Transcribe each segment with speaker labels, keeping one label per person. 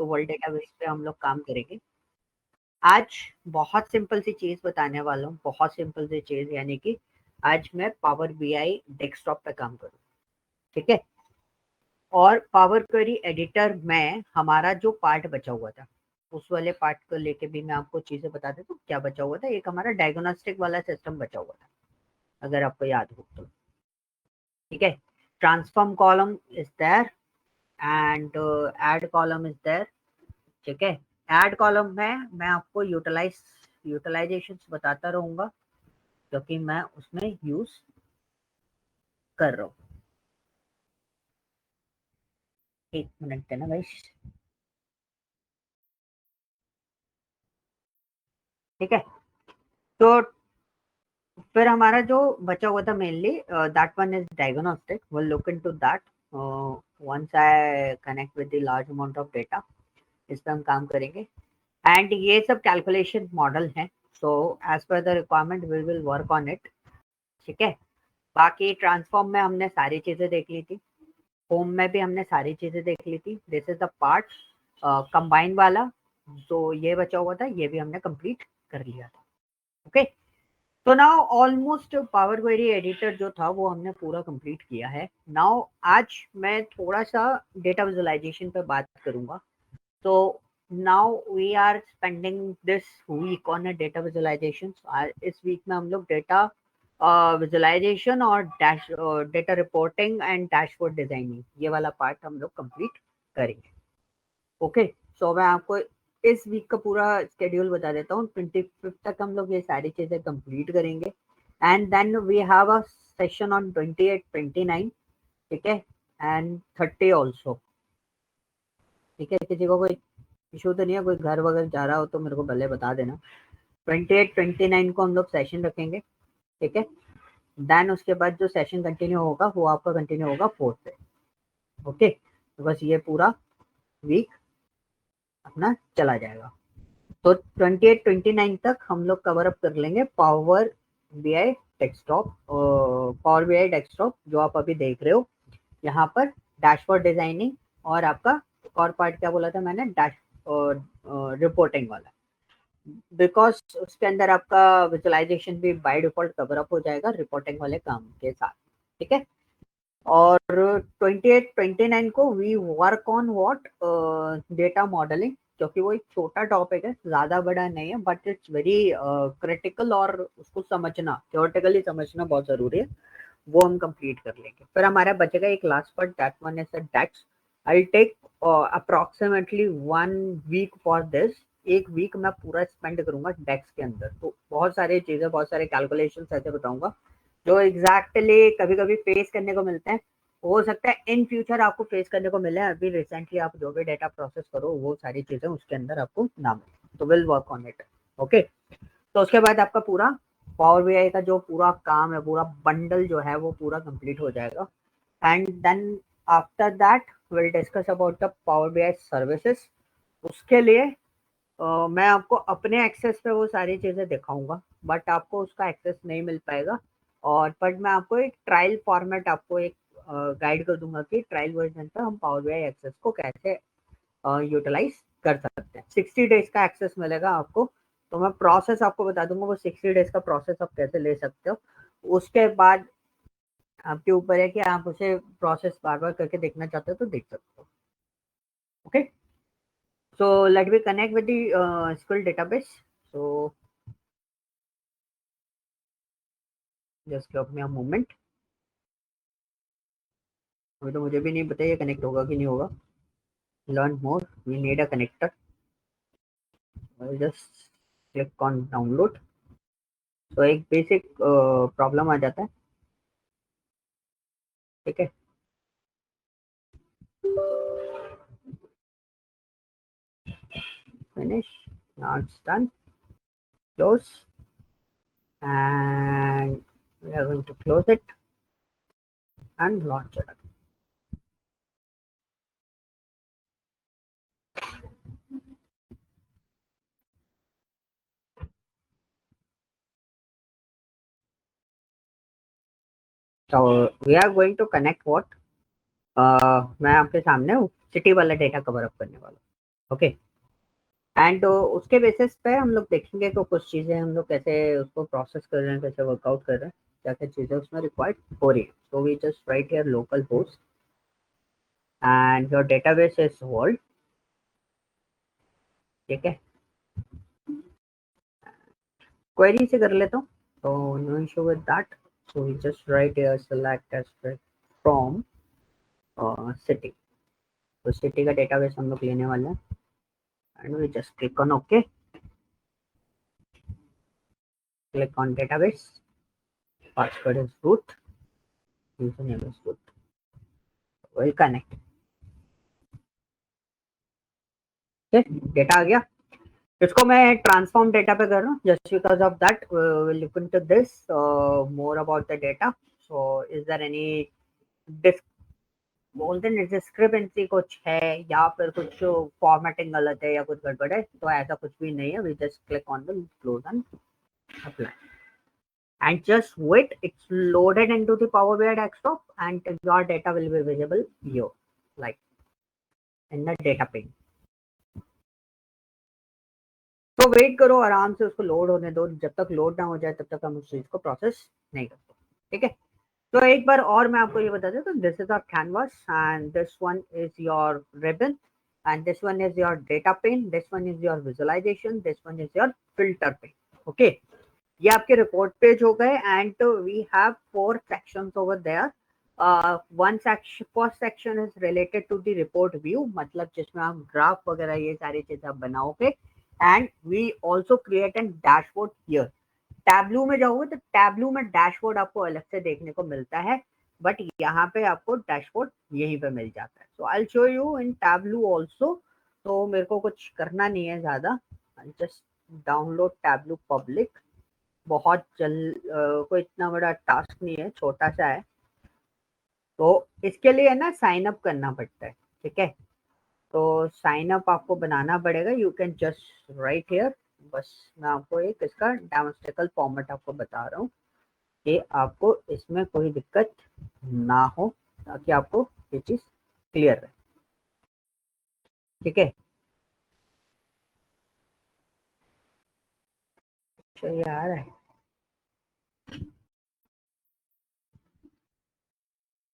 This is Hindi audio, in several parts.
Speaker 1: तो वर्ल्ड डेटाबेस पे हम लोग काम करेंगे। आज बहुत सिंपल सी चीज बताने वाला हूँ, बहुत सिंपल सी चीज, यानी कि आज मैं पावर बीआई डेस्कटॉप पे काम करूँ, ठीक है। और पावर क्वेरी एडिटर में हमारा जो पार्ट बचा हुआ था, उस वाले पार्ट को लेके भी मैं आपको चीजें बता देता हूँ। क्या बचा हुआ था? एक हमारा डायग्नोस्टिक वाला सिस्टम बचा हुआ था, अगर आपको याद हो तो, ठीक है। Transform column is there and add column is there, ठीक है। ऐड कॉलम में मैं आपको यूटिलाइजेशन बताता रहूंगा, क्योंकि मैं उसमें यूज कर रहा हूँ। एक मिनट देना गाइस, ठीक है। तो फिर हमारा जो बचा हुआ था mainly, that one is diagnostic, will look into that once I connect with the large amount of data. इस पर हम काम करेंगे एंड ये सब कैलकुलेशन मॉडल है, so as per the requirement we will work on it, ठीक है। बाकी ट्रांसफॉर्म में हमने सारी चीजें देख ली थी, होम में भी हमने सारी चीजें देख ली थी। This is the part combine वाला, तो ये बचा हुआ था, ये भी हमने कंप्लीट कर लिया था, ओके। तो now almost power query editor जो था वो हमने पूरा कंप्लीट किया है। नाउ आज मैं थोड़ा सा डेटा विजुअलाइजेशन पे बात करूंगा। तो now we are spending this week on data visualisation. इस वीक में हम लोग डेटा विजुअलाइजेशन और data reporting and dashboard designing, ये वाला पार्ट हम लोग कंप्लीट करेंगे, ओके। सो मैं आपको इस वीक का पूरा स्केड्यूल बता देता हूँ। 25 तक हम लोग ये सारी चीजें कंप्लीट करेंगे and then we have a session on 28 29, ठीक है, एंड 30 ऑल्सो, ठीक है। किसी को कोई इशू तो नहीं है? कोई घर वगैरह जा रहा हो तो मेरे को पहले बता देना। 28 29 को हम लोग सेशन रखेंगे, ठीक है। देन उसके बाद जो सेशन कंटिन्यू होगा वो आपका कंटिन्यू होगा 4 पे, ओके। तो बस ये पूरा वीक अपना चला जाएगा। तो 28 29 तक हम लोग कवर अप कर लेंगे power BI desktop. Power BI desktop जो आप अभी देख रहे हो यहाँ पर, डैशबोर्ड डिजाइनिंग और आपका एक और पार्ट क्या बोला था मैंने, डैश रिपोर्टिंग वाला, बिकॉज उसके अंदर आपका विजुअलाइजेशन भी बाय डिफॉल्ट कवर अप हो जाएगा रिपोर्टिंग वाले काम के साथ, ठीक है। और 28 29 को we work on what, data modelling, क्योंकि वो एक छोटा टॉपिक है, ज्यादा बड़ा नहीं है, बट इट्स वेरी क्रिटिकल और उसको समझना, थियोरेटिकली समझना बहुत जरूरी है। वो हम कंप्लीट कर लेंगे। फिर हमारा बचेगा एक last part, that one is DAX. I take approximately 1 week for this. एक वीक मैं पूरा स्पेंड करूंगा डेक्स के अंदर। तो बहुत सारी चीजें, बहुत सारे कैलकुलेशन ऐसे बताऊंगा जो एग्जैक्टली कभी कभी फेस करने को मिलते हैं। हो सकता है इन फ्यूचर आपको फेस करने को मिले। अभी रिसेंटली आप जो भी डेटा प्रोसेस करो वो सारी चीजें उसके अंदर आपको ना मिले, तो will work on it, okay. तो उसके बाद आपका पूरा पावर बीआई का जो पूरा काम है, पूरा बंडल जो है वो पूरा कंप्लीट हो जाएगा and then after that will discuss about the power BI services. उसके लिए मैं आपको अपने एक्सेस पे वो सारी चीजें दिखाऊंगा, बट आपको उसका एक्सेस नहीं मिल पाएगा। और बट मैं आपको एक ट्रायल फॉर्मेट, आपको एक गाइड कर दूंगा कि ट्रायल वर्जन पे हम पावर बीआई एक्सेस को कैसे यूटिलाइज कर सकते हैं। 60 डेज का एक्सेस मिलेगा आपको। तो मैं प्रोसेस आपको बता दूंगा, वो 60 डेज का प्रोसेस आप कैसे ले सकते हो। उसके बाद आपके ऊपर है कि आप उसे प्रोसेस बार बार करके देखना चाहते हो तो देख सकते हो, okay. So let me connect with the school database. So just give me a moment. अभी तो मुझे भी नहीं पता ये कनेक्ट होगा कि नहीं होगा। Learn more, we need a connector. Just click on download. तो एक बेसिक प्रॉब्लम आ जाता है, ठीक है। Finish. Now it's done. Close. And we are going to close it and launch it. So we are going to connect what? मैं आपके सामने सिटी वाला डेटा कवर अप करने वाला हूँ। ओके। एंड उसके बेसिस पे हम लोग देखेंगे कि कुछ चीज़ें हम लोग कैसे उसको प्रोसेस कर रहे हैं, कैसे वर्कआउट कर रहे हैं, क्या क्या चीज़ें उसमें रिक्वायर्ड हो रही है। So we just write here local host and your database is world. ठीक है, क्वेरी से कर लेता हूँ, तो no issue with that. So we just write here select as from city. तो सिटी का डेटाबेस हम लोग लेने वाले हैं and we just click on okay, click on database, password is root, user name is root, will connect. Data आ गया। इसको मैं ट्रांसफॉर्म डेटा पे कर रहा हूँ just because of that will look into this more about the data. So is there any बोलते हैं डिस्क्रिपेंसी कुछ है या फिर कुछ फॉर्मेटिंग गलत है या कुछ गड़बड़ है, तो ऐसा कुछ भी नहीं है। We just click on the close and apply and just wait, it's loaded into the Power BI desktop and your data will be visible here like in the data pane. तो वेट करो, आराम से उसको लोड होने दो, जब तक लोड ना हो जाए तब तक हम उस चीज को प्रोसेस नहीं करते। ठीक है, तो एक बार और मैं आपको ये बता दूं, तो this is our canvas and this one is your ribbon and this one is your data pane, this one is your visualisation, this one is your filter pane. Okay, ये आपके रिपोर्ट पेज हो गए and we have 4 sections over there. One section, first section is related to the report view, मतलब जिसमें आप ग्राफ वगैरह ये सारी चीजें आप बनाओगे and we also create an dashboard here. Tableau में जाओगे तो टैबलू में डैशबोर्ड आपको अलग से देखने को मिलता है, बट यहाँ पे आपको डैशबोर्ड यहीं पे मिल जाता है। So I will show you in Tableau also. तो मेरे को कुछ करना नहीं है ज्यादा, जस्ट डाउनलोड टैबलू पब्लिक। बहुत कोई इतना बड़ा टास्क नहीं है, छोटा सा है। तो इसके लिए ना साइन अप करना पड़ता है। ठीक है, तो साइन अप आपको बनाना पड़ेगा। You can just write here. बस मैं आपको एक इसका डेमोस्ट्रेकल फॉर्मेट आपको बता रहा हूँ कि आपको इसमें कोई दिक्कत ना हो, ताकि आपको ये चीज क्लियर रहे। ठीक है, चलिए आ रहा है।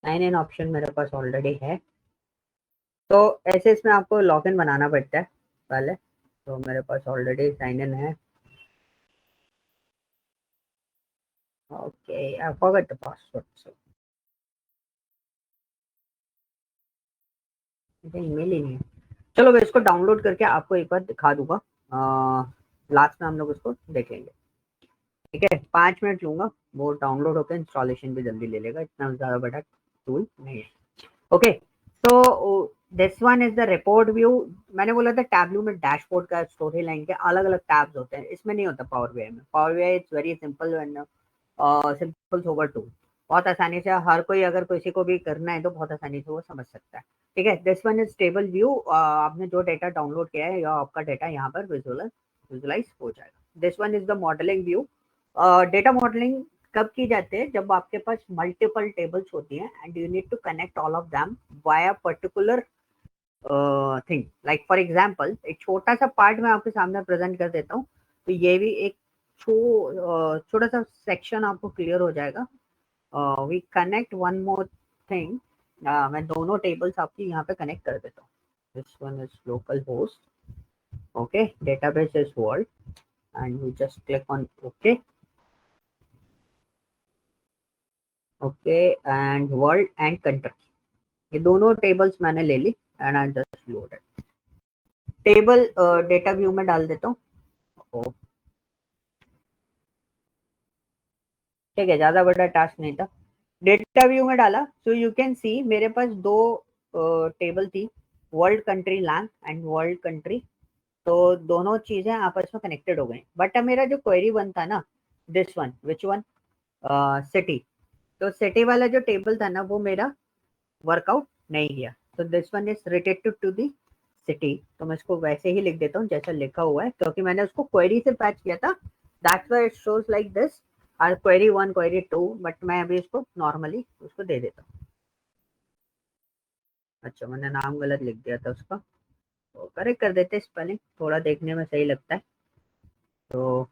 Speaker 1: साइन इन ऑप्शन मेरे पास ऑलरेडी है, तो ऐसे इसमें आपको लॉग इन बनाना पड़ता है पहले। तो मेरे पास ऑलरेडी साइन इन है। Okay, I forgot the password. So मुझे ईमेल ही नहीं है। चलो मैं इसको डाउनलोड करके आपको एक बार दिखा दूंगा, लास्ट में हम लोग उसको देखेंगे। ठीक है, 5 मिनट लूंगा, वो डाउनलोड होकर इंस्टॉलेशन भी जल्दी ले लेगा, इतना ज़्यादा बड़ा टूल नहीं है। ओके, तो this one is the report view. मैंने बोला था टैबलू में डैशबोर्ड का स्टोरी लाइन के अलग अलग टैब्स होते हैं, इसमें नहीं होता पावर बीआई में। Power BI it's very simple and simple sober tool. बहुत आसानी से हर कोई, अगर किसी को भी करना है तो बहुत आसानी से वो समझ सकता है। ठीक है, this one is table view. आपने जो डेटा डाउनलोड किया है या आपका डेटा यहाँ पर विजुअलाइज हो जाएगा। This one is the modelling view. Data modelling कब की जाती है, जब आपके पास मल्टीपल टेबल्स होती हैं and you need to connect all of them via particular thing. Like for example एक छोटा सा पार्ट मैं आपके सामने प्रेजेंट कर देता हूँ, तो ये भी एक छोटा सा सेक्शन आपको क्लियर हो जाएगा। We connect one more thing. मैं दोनों टेबल्स आपकी यहाँ पे कनेक्ट कर देता हूँ। This one is local host, okay, database is world and you just click on okay. Okay, and world and country, ये दोनों टेबल्स मैंने ले ली and I just loaded. Table data view में डाल देता हूँ। ठीक है, ज्यादा बड़ा टास्क नहीं था। डेटा व्यू में डाला, सो यू कैन सी मेरे पास दो टेबल थी, world country land and world country. तो दोनों चीजें आपस में कनेक्टेड हो गई, बट मेरा जो क्वेरी वन था ना, this one which one, city, तो सिटी वाला जो टेबल था ना वो मेरा वर्कआउट नहीं किया। तो this one is related to the city, तो मैं इसको वैसे ही लिख देता हूँ जैसा लिखा हुआ है, क्योंकि मैंने उसको क्वेरी से पैच किया था। That's why it shows like this, और query one query two, but मैं अभी इसको नॉर्मली उसको दे देता हूँ। अच्छा, मैंने नाम गलत लिख दिया था उसका। करेक्ट कर देते, स्पेलिंग थोड़ा देखने में सही लगता है, तो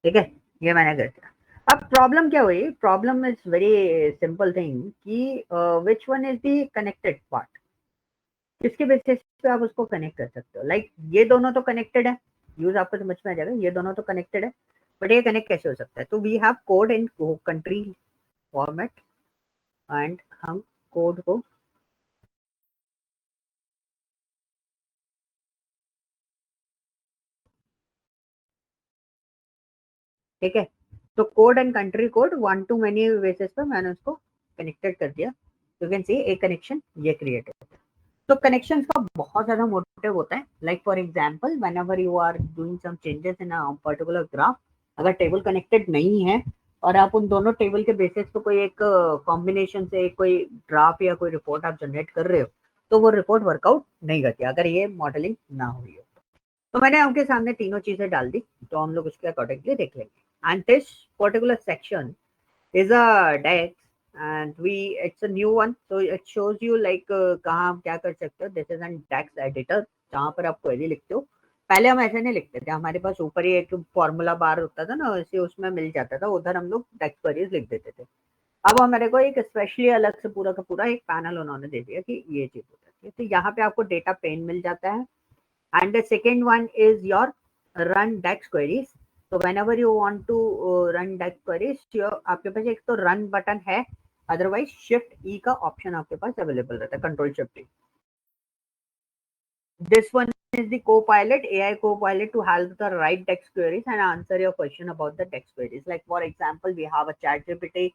Speaker 1: ठीक है, ये मैंने कर दिया। अब प्रॉब्लम क्या हुई, problem is very simple thing कि which one is the connected part, किसके बेसिस पे आप उसको कनेक्ट कर सकते हो। लाइक ये दोनों तो कनेक्टेड है, यूज आपको समझ में आ जाएगा, ये दोनों तो कनेक्टेड है, बट ये कनेक्ट कैसे हो सकता है। तो we have code in country format, and हम कोड को ठीक है, तो code and country code one to many basis पे मैंने उसको कनेक्टेड कर दिया। यू कैन सी एक कनेक्शन ये क्रिएट होता है। तो कनेक्शन का बहुत ज्यादा मोटिव होता है। Like for example, whenever you are doing some changes in a particular graph, अगर टेबल कनेक्टेड नहीं है और आप उन दोनों टेबल के बेसिस पे कोई एक कॉम्बिनेशन से कोई ग्राफ या कोई रिपोर्ट आप जनरेट कर रहे हो, तो वो रिपोर्ट वर्कआउट नहीं करती अगर ये मॉडलिंग ना हुई हो। तो मैंने आपके सामने तीनों चीजें डाल दी, तो हम लोग उसके अकॉर्डिंगली देख लेंगे। And this particular section is a dex, and we it's a new one, so it shows you like कहाँ आप क्या कर सकते हो। This is an DAX editor, जहाँ पर आप क्वेरी लिखते हो। पहले हम ऐसे नहीं लिखते थे, हमारे पास ऊपर ही एक फॉर्मूला बार होता था ना, वैसे उसमें मिल जाता था, उधर हम लोग डेक्स क्वेरीज लिख देते थे। अब हमारे को एक स्पेशली अलग से पूरा का पूरा एक पैनल उन्होंने दे दिया कि ये चीज होता है। तो यहाँ पे आपको डेटा पेन मिल जाता है, and the second one is your run dex queries. So whenever you want to run dex queries, आपके पास एक तो run बटन है, अदरवाइज शिफ्ट ई का ऑप्शन आपके पास अवेलेबल रहता है, control shift E. This one is the co-pilot, AI co-pilot, to help the write text queries and answer your question about the text queries. Like for example, we have a chat GPT,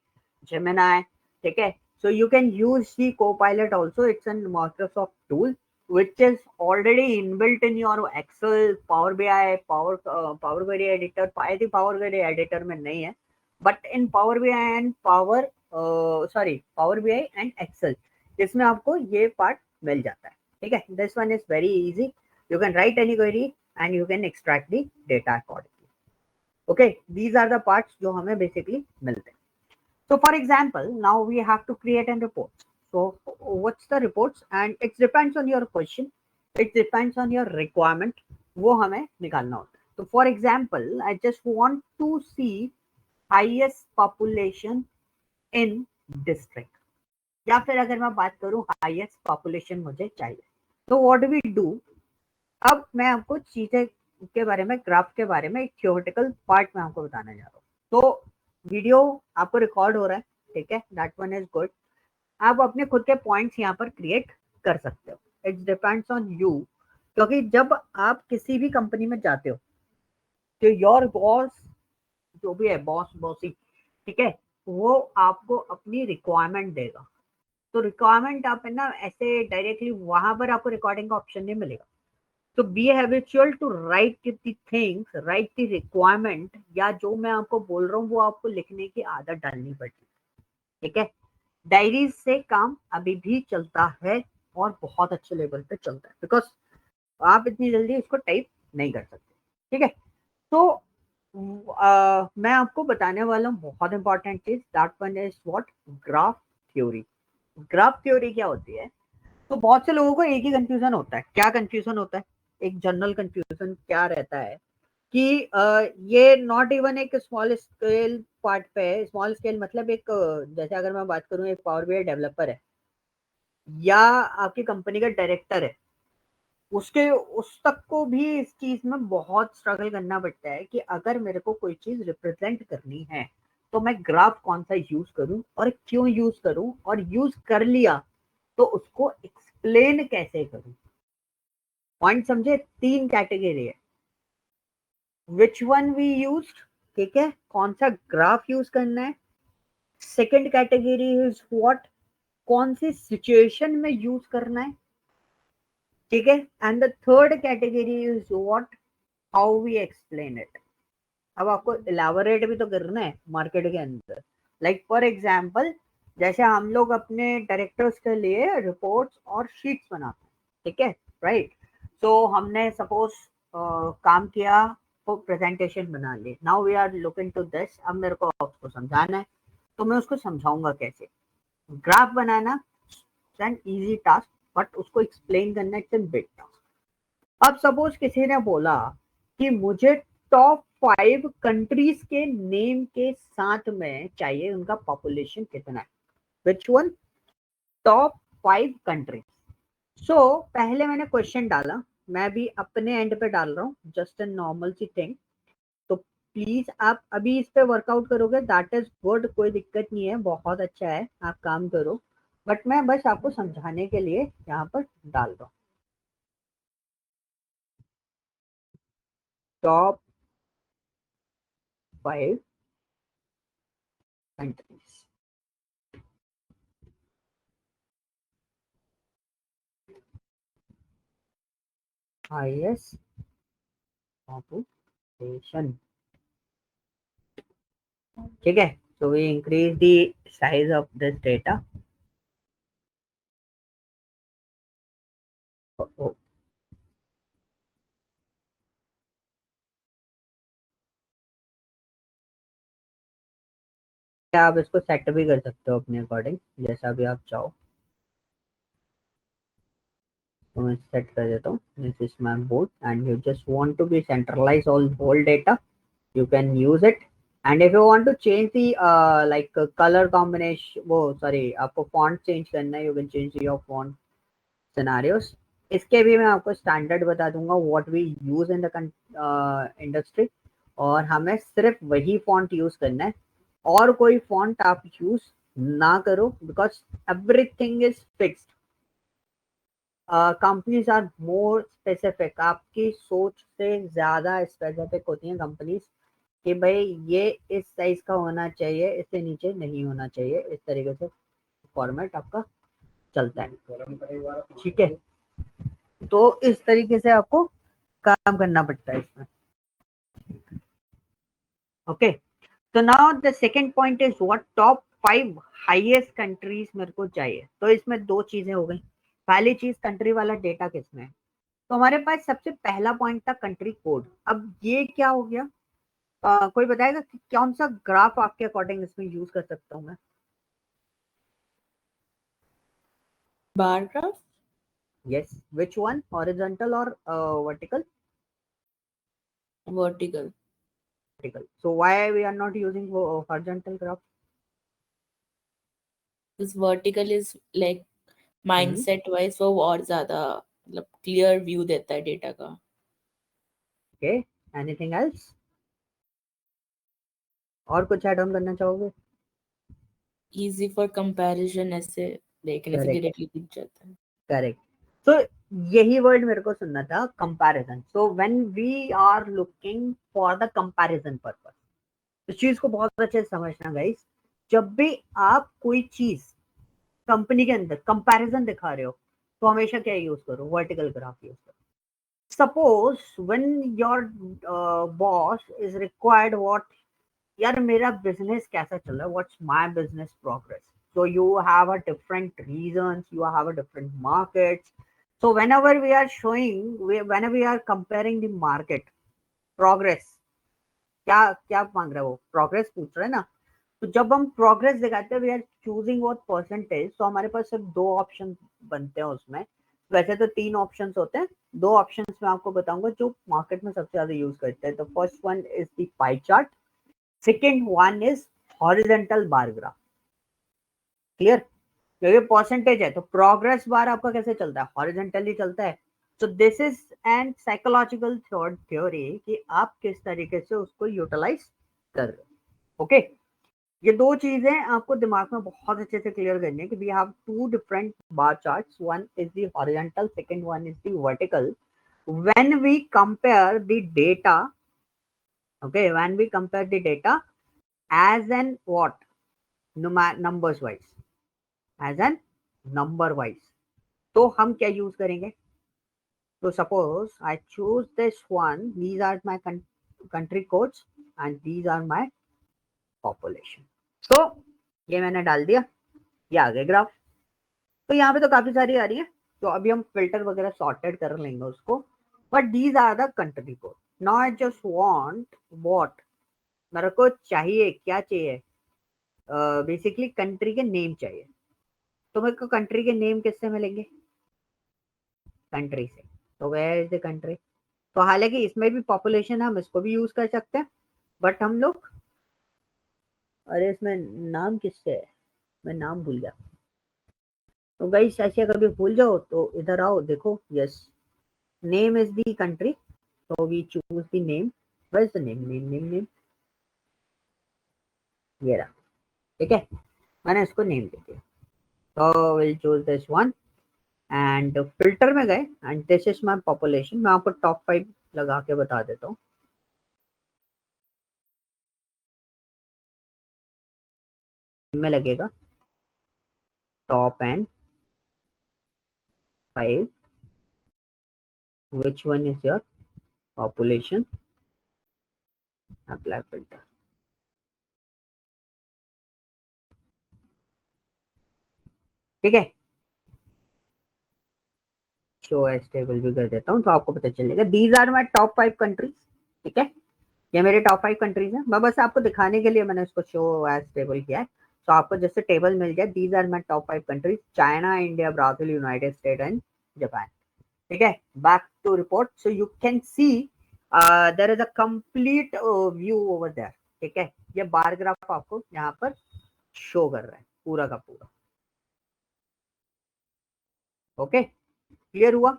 Speaker 1: Gemini, okay? So you can use the co-pilot also. It's a Microsoft tool which is already inbuilt in your Excel, Power BI, Power Query editor. The Power Query editor में नहीं है, but in Power BI and Power BI and Excel, इसमें आपको ये पार्ट मिल जाता है। ठीक है, this one is very easy, you can write any query and you can extract the data accordingly. Okay, these are the parts जो हमें बेसिकली मिलते हैं। So for example, now we have to create a report. So what's the reports, and it depends on your question, it depends on your requirement, वो हमें निकालना होता है। तो for example, I just want to see highest population in district, या फिर अगर मैं बात करूं हाईएस्ट पॉपुलेशन मुझे चाहिए, तो व्हाट वी डू। अब मैं आपको चीजें के बारे में, ग्राफ के बारे में एक थियोरेटिकल पार्ट में आपको बताने जा रहा हूँ। तो वीडियो आपको रिकॉर्ड हो रहा है, ठीक है, दैट वन इज गुड। आप अपने खुद के पॉइंट्स यहाँ पर क्रिएट कर सकते हो, इट्स डिपेंड्स ऑन यू। क्योंकि जब आप किसी भी कंपनी में जाते हो, तो योर बॉस जो भी है, बॉसी, ठीक है, वो आपको अपनी रिक्वायरमेंट देगा। तो रिक्वायरमेंट आप है ना, ऐसे डायरेक्टली वहां पर आपको रिकॉर्डिंग का ऑप्शन नहीं मिलेगा। तो be habitual to write the things, write the requirement, या जो मैं आपको बोल रहा हूँ वो आपको लिखने की आदत डालनी पड़ती है। ठीक है, डायरी से काम अभी भी चलता है और बहुत अच्छे लेवल पे चलता है, बिकॉज आप इतनी जल्दी इसको टाइप नहीं कर सकते। ठीक है, तो मैं आपको बताने वाला हूँ बहुत इंपॉर्टेंट चीज, that one is what, graph theory. Graph theory क्या होती है। तो बहुत से लोगों को एक ही कंफ्यूजन होता है। क्या कंफ्यूजन होता है, एक जनरल कंफ्यूजन क्या रहता है कि ये नॉट इवन एक स्मॉल स्केल पार्ट पे है। स्मॉल स्केल मतलब एक जैसे अगर मैं बात करूं, एक पावर बीआई डेवलपर है या आपकी कंपनी का डायरेक्टर है, उसके उस तक को भी इस चीज में बहुत स्ट्रगल करना पड़ता है कि अगर मेरे को कोई चीज रिप्रेजेंट करनी है तो मैं ग्राफ कौन सा यूज करूं और क्यों यूज करूं, और यूज कर लिया तो उसको एक्सप्लेन कैसे करूं। पॉइंट समझे, तीन कैटेगरी है, विच वन वी यूज, ठीक है, कौन सा ग्राफ यूज करना है। सेकंड कैटेगरी इज व्हाट, कौन सी सिचुएशन में यूज करना है, ठीक है। And the third category is what, how we explain it. अब आपको इलाबोरेट भी तो करना है मार्केट के अंदर। लाइक फॉर एग्जाम्पल, जैसे हम लोग अपने डायरेक्टर्स के लिए रिपोर्ट्स और शीट्स बनाते हैं, ठीक है, राइट। तो हमने सपोज काम किया तो प्रेजेंटेशन बना ली, now we are looking to this, अब मेरे को उसको समझाना है, तो मैं उसको समझाऊंगा कैसे। Graph banana an easy task, but उसको एक्सप्लेन करना इट्स अ बिग टास्क। अब सपोज किसी ने बोला कि मुझे टॉप 5 कंट्रीज के नेम के साथ में चाहिए, उनका पॉपुलेशन कितना है, विच वन, टॉप 5 कंट्रीज। सो पहले मैंने क्वेश्चन डाला, मैं भी अपने एंड पे डाल रहा हूँ, just a normal C thing. तो प्लीज आप अभी इस पे वर्कआउट करोगे, दैट इज गुड, कोई दिक्कत नहीं है, बहुत अच्छा है, आप काम करो। बट मैं बस आपको समझाने के लिए यहाँ पर डाल रहा हूँ। टॉप 5 कंट्रीज, हाईएस्ट पॉपुलेशन, ठीक है। So we increase the size of this data. Oh, आप इसको सेट भी कर सकते हो अपने अकॉर्डिंग, जैसा भी आप चाहो। तो मैं सेट कर देता हूँ, this is my board and you just want to be centralise all whole data, you can use it. And if you want to change the like color combination, वो sorry, आपको font change करना है, you can change your font scenarios. इसके भी मैं आपको स्टैंडर्ड बता दूंगा what we use in the industry, और हमें सिर्फ वही फॉन्ट यूज करना है, और कोई फॉन्ट आप यूज ना करो, because everything is fixed. Companies are more specific, आपकी सोच से ज्यादा स्पेसिफिक होती हैं कंपनीज, कि भाई ये इस साइज का होना चाहिए, इससे नीचे नहीं होना चाहिए, इस तरीके से फॉर्मेट आपका चलता है, ठीक है। तो इस तरीके से आपको काम करना पड़ता है इसमें, ओके। तो now the second point is what top 5 highest countries मेरे को चाहिए। तो इसमें दो चीजें हो गई, पहली चीज कंट्री वाला डेटा किसमें है। तो हमारे पास सबसे पहला पॉइंट था कंट्री कोड। अब ये क्या हो गया, कोई बताएगा कि कौन सा ग्राफ आपके अकॉर्डिंग इसमें यूज कर सकता हूँ मैं।
Speaker 2: Bar graph.
Speaker 1: Yes, which one, horizontal और vertical?
Speaker 2: Vertical.
Speaker 1: Vertical. So why we are not using horizontal graph?
Speaker 2: This vertical is like mindset wise वो और ज्यादा मतलब क्लियर व्यू देता है डेटा का।
Speaker 1: Okay, anything else? और कुछ ऐड ऑन करना चाहोगे?
Speaker 2: इजी फॉर कंपैरिजन, ऐसे देखने से
Speaker 1: करेक्ट,
Speaker 2: डायरेक्टली दिख जाता है।
Speaker 1: करेक्ट। तो यही वर्ड मेरे को सुनना था, comparison. So when we are looking for the comparison purpose, इस चीज को बहुत अच्छे से समझना गाइस। जब भी आप कोई चीज कंपनी के अंदर कंपैरिजन दिखा रहे हो, तो हमेशा क्या यूज करो, वर्टिकल ग्राफ यूज करो। Suppose when your boss is required what, यार मेरा बिजनेस कैसा चल रहा है, what's my business progress. So you have a different reasons, you have a different markets. So whenever we are showing, whenever we are comparing the market progress, क्या क्या मांग रहा है वो, प्रोग्रेस पूछ रहा है ना। तो जब हम प्रोग्रेस दिखाते हैं, we are choosing what percentage, तो हमारे पास सिर्फ दो ऑप्शन बनते हैं उसमें। वैसे तो तीन ऑप्शंस होते हैं, दो ऑप्शंस में आपको बताऊंगा जो मार्केट में सबसे ज्यादा यूज करते हैं। तो first one is the pie chart, second one is horizontal bar graph. Clear? क्योंकि परसेंटेज है तो प्रोग्रेस बार आपका कैसे चलता है, हॉरिजॉन्टली चलता है। So this is N psychological thought theory कि आप किस तरीके से उसको यूटिलाइज कर रहे हो, ओके। ये दो चीजें आपको दिमाग में बहुत अच्छे से क्लियर करनी है कि we have two different bar charts, one is the horizontal, second one is the vertical. When we compare the data, okay, when we compare the data as an what, numbers wise, as an number wise, तो हम क्या यूज करेंगे। तो suppose I choose this one, these are my country codes and these are my population. तो ये मैंने डाल दिया, ये आ गए ग्राफ। तो यहाँ पे तो काफी सारी आ रही है, तो अभी हम फिल्टर वगैरह सॉर्टेड कर लेंगे उसको, but these are the country code. Now I just want what, मेरे को चाहिए क्या चाहिए, बेसिकली कंट्री के नेम चाहिए। तो मेरे को कंट्री के नेम किससे मिलेंगे, कंट्री से। तो वेयर इज द कंट्री? तो हालांकि इसमें भी पॉपुलेशन, हम इसको भी यूज कर सकते हैं, बट हम लोग, अरे इसमें नाम किससे है, मैं नाम भूल गया। तो गाइस ऐसे कभी भूल जाओ तो इधर आओ, देखो, yes, name is the country, so we choose the name. Where is the name? ये रहा, ठीक है, मैंने इसको नेम दे दिया। तो will choose this one and filter में गए and this is my population. मैं आपको टॉप 5 लगा के बता देता हूँ। में लगेगा top and 5, which one is your population, apply filter। ठीक है, शो एज टेबल भी कर देता हूँ तो आपको पता चलेगा। These are my top 5 countries. ठीक है, ये मेरे टॉप 5 कंट्रीज हैं। मैं बस आपको दिखाने के लिए मैंने इसको शो एज टेबल किया है। तो आपको जैसे टेबल मिल जाए, these are my top 5 countries, China, India, Brazil, United State and Japan. ठीक है, back to report. So you can see there is a complete view over there. ठीक है, ये बार ग्राफ आपको यहाँ पर शो कर रहा है पूरा का पूरा। ओके, क्लियर हुआ?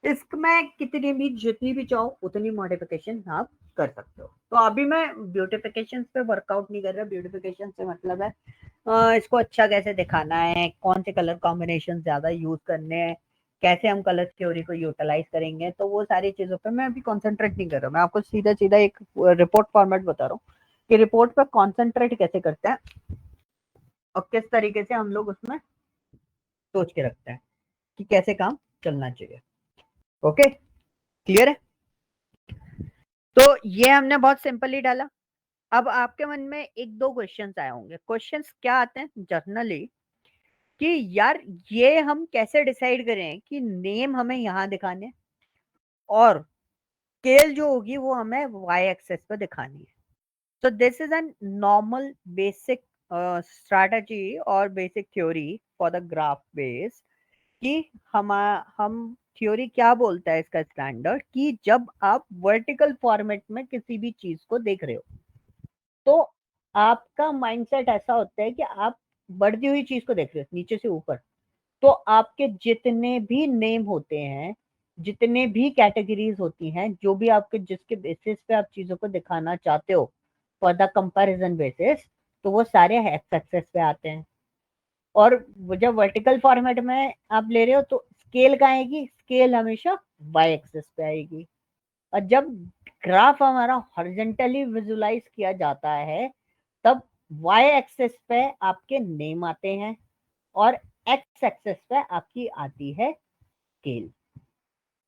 Speaker 1: इसमें कितनी भी, जितनी भी चाहो उतनी मॉडिफिकेशन आप कर सकते हो। तो अभी मैं ब्यूटिफिकेशन पे वर्कआउट नहीं कर रहा। ब्यूटिफिकेशन से मतलब है इसको अच्छा कैसे दिखाना है, कौन से कलर कॉम्बिनेशन ज्यादा यूज करने हैं, कैसे हम कलर थ्योरी को यूटिलाइज करेंगे, तो वो सारी चीजों पे मैं अभी कॉन्सेंट्रेट नहीं कर रहा। मैं आपको सीधा सीधा एक रिपोर्ट फॉर्मेट बता रहा हूँ कि रिपोर्ट पे कॉन्सेंट्रेट कैसे करते हैं और किस तरीके से हम लोग उसमें सोच के रखते हैं कि कैसे काम चलना चाहिए। ओके, क्लियर है? तो ये हमने बहुत सिंपली डाला। अब आपके मन में एक दो क्वेश्चंस आए होंगे। क्वेश्चंस क्या आते हैं जनरली कि यार ये हम कैसे डिसाइड करें कि नेम हमें यहाँ दिखाने और स्केल जो होगी वो हमें वाई एक्सेस पे दिखानी है। So this is an normal basic strategy और basic theory for the graph base कि हम थ्योरी क्या बोलता है इसका स्टैंडर्ड, कि जब आप वर्टिकल फॉर्मेट में किसी भी चीज को देख रहे हो तो आपका माइंडसेट ऐसा होता है कि आप बढ़ती हुई चीज को देख रहे हो नीचे से ऊपर। तो आपके जितने भी नेम होते हैं, जितने भी कैटेगरीज होती हैं, जो भी आपके जिसके बेसिस पे आप चीजों को दिखाना चाहते हो फॉर द कंपैरिजन बेसिस, तो वो सारे एक्स एक्सेस पे आते हैं। और जब वर्टिकल फॉर्मेट में आप ले रहे हो तो स्केल कहाँ आएगी? स्केल हमेशा वाई एक्सेस पे आएगी। और जब ग्राफ हमारा हॉरिजॉन्टली विजुलाइज किया जाता है तब वाई एक्सेस पे आपके नेम आते हैं और एक्स एक्सेस पे आपकी आती है scale.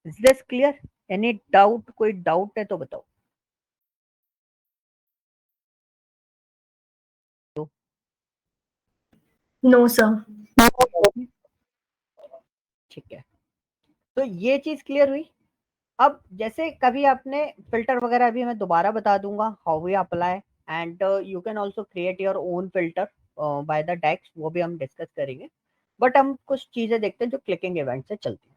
Speaker 1: Is this clear? Any doubt? कोई डाउट है तो बताओ।
Speaker 3: No sir.
Speaker 1: ठीक है, तो ये चीज क्लियर हुई। अब जैसे कभी आपने फिल्टर वगैरह, अभी मैं दोबारा बता दूंगा how we apply, and you can also create your own filter by the DAX, वो भी हम डिस्कस करेंगे। बट हम कुछ चीजें देखते हैं जो क्लिकिंग इवेंट से चलती हैं।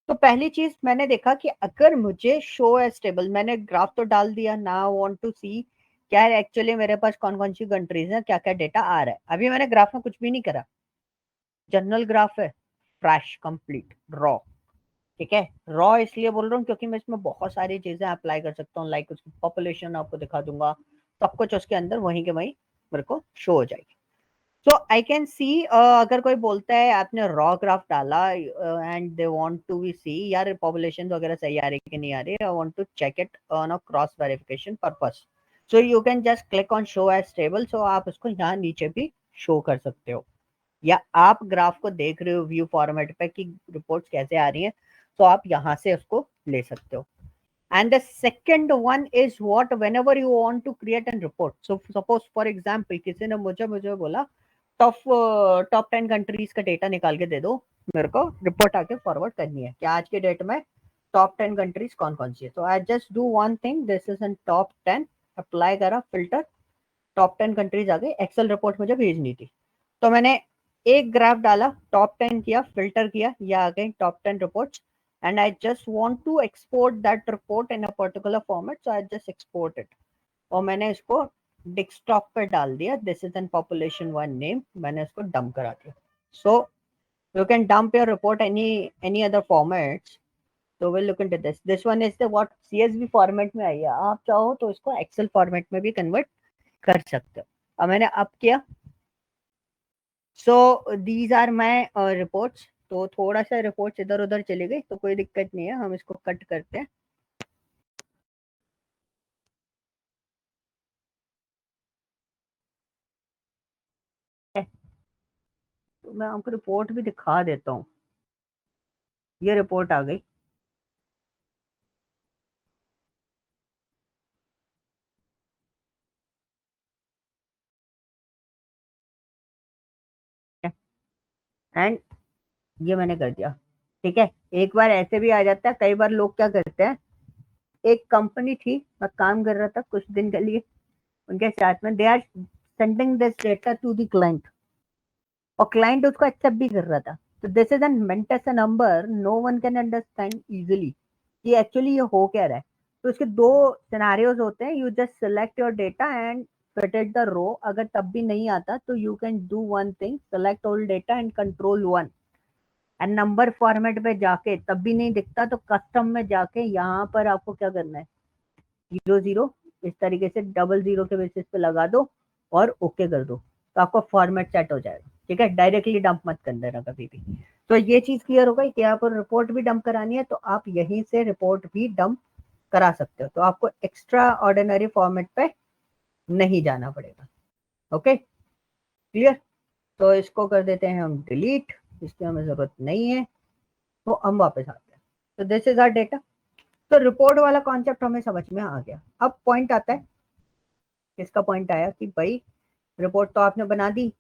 Speaker 1: तो पहली चीज मैंने देखा कि अगर मुझे शो एज टेबल, मैंने ग्राफ तो डाल दिया, नाउ वांट टू सी क्या एक्चुअली मेरे पास कौन कौन सी कंट्रीज है, क्या क्या डेटा आ रहा है। अभी मैंने ग्राफ में कुछ भी नहीं करा, जनरल ग्राफ है, फ्रेश, कंप्लीट, रॉ। ठीक है, रॉ इसलिए बोल रहा हूँ क्योंकि मैं इसमें बहुत सारी चीजें अप्लाई कर सकता हूँ, लाइक उसकी पॉपुलेशन आपको दिखा दूंगा, सब कुछ उसके अंदर वहीं के वहीं मेरे को शो हो जाएगी। सो आई कैन सी, अगर कोई बोलता है आपने रॉ ग्राफ डाला and they want to be see यार पॉपुलेशन वगैरह सही आ रही है कि नहीं आ रही, I want to check it on a cross verification purpose. So you can just click on show as table. सो आप इसको यहाँ नीचे भी शो कर सकते हो, या आप ग्राफ को देख रहे हो व्यू फॉर्मेट पे कि रिपोर्ट्स कैसे आ रही हैं, तो आप यहाँ से उसको ले सकते हो। And the second one is what, whenever you want to create a report, so suppose for example किसी ने मुझे मुझे बोला टॉप 10 कंट्रीज का डेटा निकाल के दे दो, मेरे को रिपोर्ट आके फॉरवर्ड करनी है कि आज के डेट में टॉप 10 कंट्रीज कौन कौन सी है। तो I just do one thing, this is an top 10, apply करा फिल्टर, टॉप 10 कंट्रीज आ गई। एक्सेल रिपोर्ट मुझे भेजनी थी तो मैंने एक ग्राफ डाला, टॉप 10 किया, फिल्टर किया, ये आ गई top 10 reports. and I just want to export that report in a particular format, so I just export it. और मैंने इसको डेस्कटॉप पे डाल दिया, this is an population one name, मैंने इसको डंप करा दिया. So you can dump your report any other formats. तो will look into this. This one is the what CSV format में आई है. आप चाहो तो इसको एक्सेल फॉर्मेट में भी कन्वर्ट कर सकते हो. अब मैंने अब किया. So these are my reports. तो थोड़ा सा रिपोर्ट्स इधर उधर चली गई तो कोई दिक्कत नहीं है, हम इसको कट करते हैं. तो मैं आपको रिपोर्ट भी दिखा देता हूँ. ये रिपोर्ट आ गई. एंड ये मैंने कर दिया. ठीक है. एक बार ऐसे भी आ जाता है. कई बार लोग क्या करते हैं, एक कंपनी थी, मैं काम कर रहा था कुछ दिन के लिए उनके साथ में, they are sending this data to the client, और क्लाइंट उसको एक्सेप्ट भी कर रहा था. तो this is an meant S number, no one can understand easily कि एक्चुअली ये हो क्या रहा है. तो इसके दो सिनेरियोज होते हैं. You just select your data and fit it the row. अगर तब भी नहीं आता तो you can do one thing, select all data and control one, and number format पे जाके तब भी नहीं दिखता तो कस्टम में जाके यहाँ पर आपको क्या करना है, 00 इस तरीके से डबल 0 के बेसिस पे लगा दो और ओके कर दो, तो आपका फॉर्मेट सेट हो जाएगा. ठीक है. डायरेक्टली डंप मत कर देना कभी भी. तो ये चीज क्लियर हो गई कि आपको रिपोर्ट भी डंप करानी है तो आप यहीं से रिपोर्ट भी डंप करा सकते हो. तो आपको एक्स्ट्रा ऑर्डिनरी फॉर्मेट पे नहीं जाना पड़ेगा. Okay, clear. तो इसको कर देते हैं हम डिलीट, इसकी हमें जरूरत नहीं है. तो हम वापस आते हैं. तो दिस इज आवर डेटा. तो रिपोर्ट वाला कॉन्सेप्ट हमें समझ में आ गया. अब पॉइंट आता है. किसका पॉइंट आया कि भाई रिपोर्ट तो आपने बना दी,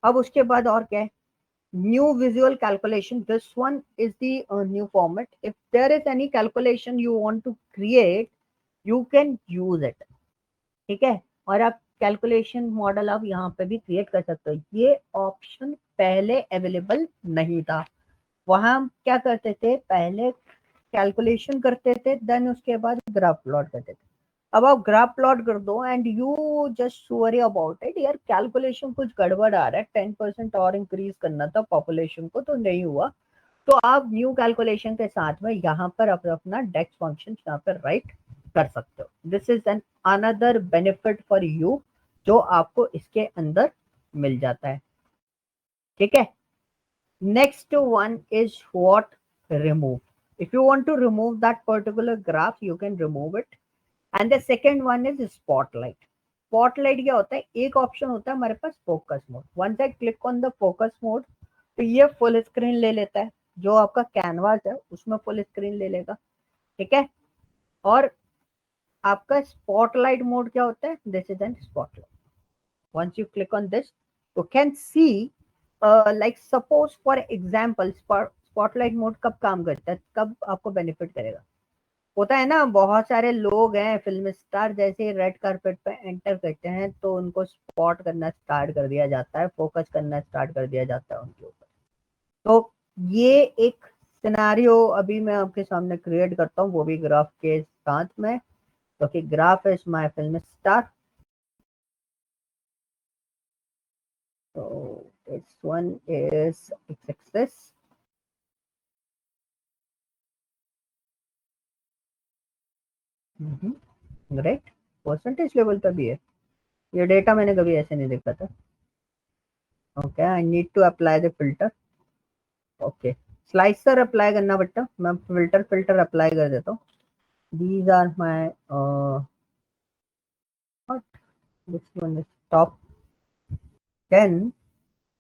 Speaker 1: अब उसके बाद और क्या है, new visual calculation. This one is the new format. If there is any calculation you want to create, you can use it. ठीक है. और आप कैलकुलेशन मॉडल आप यहाँ पे भी क्रिएट कर सकते हो. ये ऑप्शन पहले अवेलेबल नहीं था. वहां हम क्या करते थे, पहले कैलकुलेशन करते थे, देन उसके बाद ग्राफ प्लॉट करते थे. अब आप ग्राफ प्लॉट कर दो and you just worry about it, यार कैलकुलेशन कुछ गड़बड़ आ रहा है, 10% और इंक्रीज करना था पॉपुलेशन को तो नहीं हुआ. तो आप न्यू कैलकुलेशन के साथ में यहाँ पर अपना डेक्स फंक्शन यहाँ पर राइट कर सकते हो. This is an another benefit for you जो आपको इसके अंदर मिल जाता है. ठीक है. Next one is what remove. If you want to remove that particular graph, you can remove it. And the second one is spotlight. Spotlight क्या होता है, एक ऑप्शन होता है हमारे पास focus mode. Once I click on the focus mode तो ये फुल स्क्रीन ले लेता है. जो आपका कैनवास है उसमें फुल स्क्रीन ले लेगा. ठीक है. और आपका स्पॉटलाइट मोड क्या होता है, this is N spotlight. once you click on this you can see like suppose for example spotlight mode कब काम करता है, कब आपको बेनिफिट करेगा. होता है ना, बहुत सारे लोग हैं फिल्म स्टार, जैसे रेड कारपेट पे एंटर करते हैं तो उनको स्पॉट करना स्टार्ट कर दिया जाता है, फोकस करना स्टार्ट कर दिया जाता है उनके ऊपर. तो ये एक सिनेरियो अभी मैं आपके सामने क्रिएट करता हूँ, वो भी ग्राफ के साथ में. क्योंकि graph is my film star. So this one is x-axis. Right. Percentage level का भी है. ये डेटा मैंने कभी ऐसे नहीं देखा था. Okay, I need to apply the filter. Okay, slicer apply करना पड़ता. मैं फिल्टर अप्लाई कर देता हूँ. These are my this one is top 10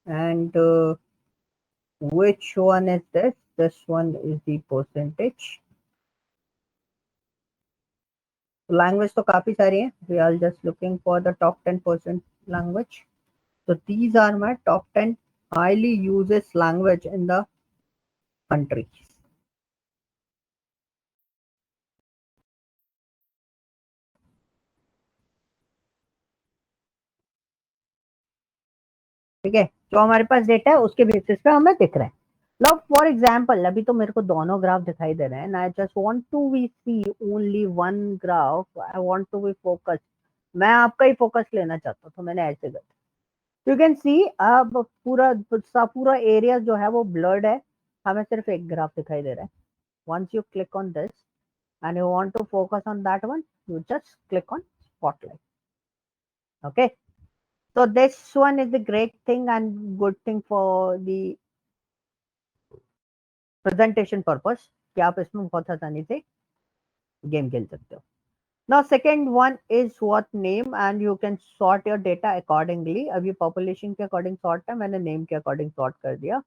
Speaker 1: and which one is this? This one is the percentage. Language तो काफी सारी है. We are just looking for the top 10% language. So these are my top 10 highly used language in the country. ठीक है. जो हमारे पास डेटा है उसके बेसिस पे हमें दिख रहा है. Now, for example, अभी तो मेरे को दोनों ग्राफ दिखाई दे रहे हैं, and I just want to we see only one graph. I want to be focused. मैं आपका ही फोकस लेना चाहता हूँ, तो मैंने ऐसे कर यू कैन सी अब पूरा एरिया जो है वो ब्लर्ड है, हमें सिर्फ एक ग्राफ दिखाई दे रहा है. Once you click on this and you want to focus on that one, you just click on spotlight. Okay, so this one is the great thing and good thing for the presentation purpose कि आप इसमें बहुत आसानी से गेम खेल सकते हो. Now second one is what name and you can sort your data accordingly. अभी population के according sort है, मैंने name के according sort कर दिया.